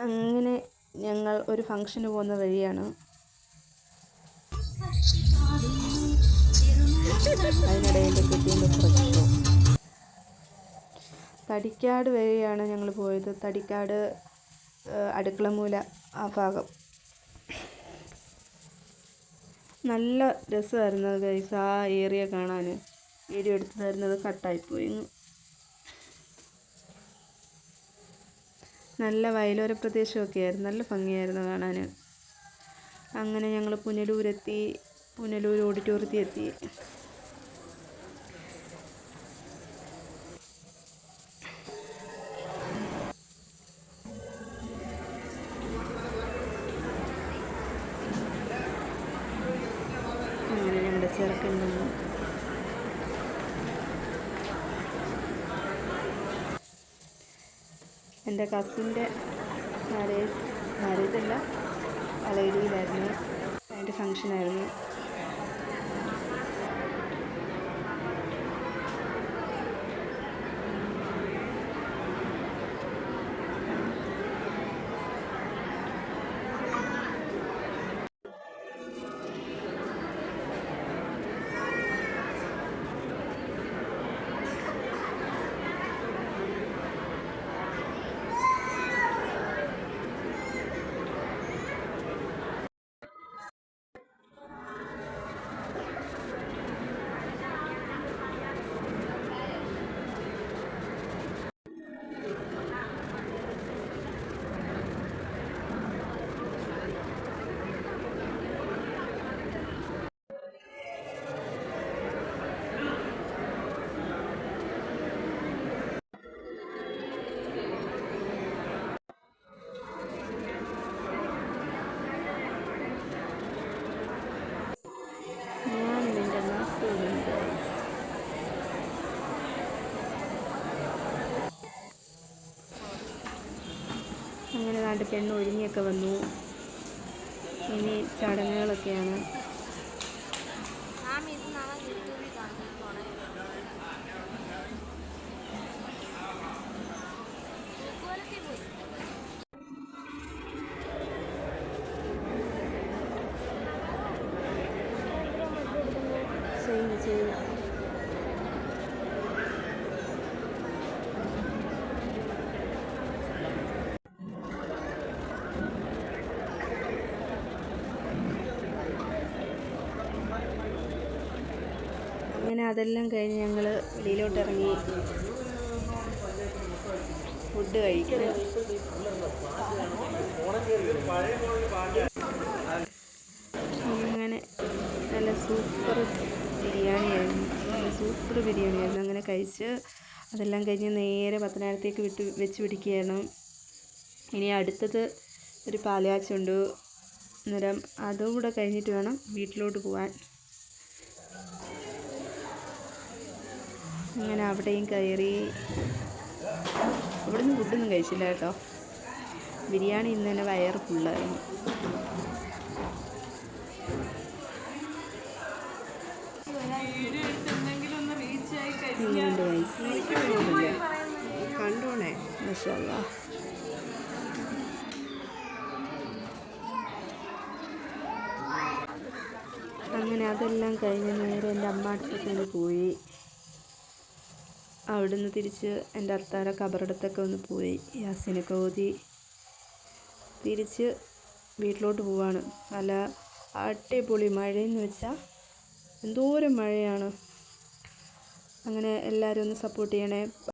അങ്ങനെ ഞങ്ങൾ ഒരു ഫംഗ്ഷന് പോകുന്ന വഴിയാണ്. അതിനിടയിൽ കിട്ടിയതിൻ്റെ കുറച്ച് തടിക്കാട് വഴിയാണ് ഞങ്ങൾ പോയത്. തടിക്കാട് അടുക്കളമൂല ആ ഭാഗം. നല്ല രസമായിരുന്നു ഗൈസ് ആ ഏരിയ കാണാൻ. വീഡിയോ എടുത്തു തരുന്നത് കട്ടായിപ്പോയി. നല്ല വയലോര പ്രദേശമൊക്കെ ആയിരുന്നു. നല്ല ഭംഗിയായിരുന്നു കാണാൻ. അങ്ങനെ ഞങ്ങൾ പുനലൂരെത്തി. പുനലൂർ ഓഡിറ്റോറിയത്തിൽ എത്തി. അങ്ങനെ ഞങ്ങളുടെ ചെറുക്കൻ വന്നു. എൻ്റെ കസിൻ്റെ മാരേജല്ല, വളയിടിയിലായിരുന്നു. അതിൻ്റെ ഫങ്ഷനായിരുന്നു. അങ്ങനെ നാട്ടിൽ പെണ്ണ് ഒരുങ്ങിയൊക്കെ വന്നു. ഇനി ചടങ്ങുകളൊക്കെയാണ്. ചെയ്തു അങ്ങനെ അതെല്ലാം കഴിഞ്ഞ് ഞങ്ങൾ വെളിയിലോട്ടിറങ്ങി ഫുഡ് കഴിക്കണം. അങ്ങനെ നല്ല സൂപ്പർ ബിരിയാണിയായിരുന്നു. അങ്ങനെ കഴിച്ച് അതെല്ലാം കഴിഞ്ഞ് നേരെ പത്തനാപുരത്തേക്ക് വെച്ച് പിടിക്കുകയാണ്. ഇനി അടുത്തത് ഒരു പാലുകാച്ചുണ്ട്. അന്നേരം അതും കൂടെ കഴിഞ്ഞിട്ട് വേണം വീട്ടിലോട്ട് പോകാൻ. അങ്ങനെ അവിടെയും കയറി. അവിടെ നിന്ന് ഫുഡൊന്നും കഴിച്ചില്ല കേട്ടോ. ബിരിയാണി ഇന്ന് തന്നെ വയറ് ഫുള്ളായിരുന്നു. കണ്ടോണേ മാഷാഅല്ലാഹ്. അങ്ങനെ അതെല്ലാം കഴിഞ്ഞ് നേരെ എൻ്റെ അമ്മാടത്തൊക്കെ പോയി. അവിടുന്ന് തിരിച്ച് എൻ്റെ അത്താടെ ഖബറടത്തൊക്കെ ഒന്ന് പോയി. യാസീനൊക്കെ ഓതി തിരിച്ച് വീട്ടിലോട്ട് പോവാണ്. നല്ല അടിപൊളി മഴയെന്ന് വെച്ചാൽ എന്തോരം മഴയാണ്. അങ്ങനെ എല്ലാവരും ഒന്ന് സപ്പോർട്ട് ചെയ്യണേ.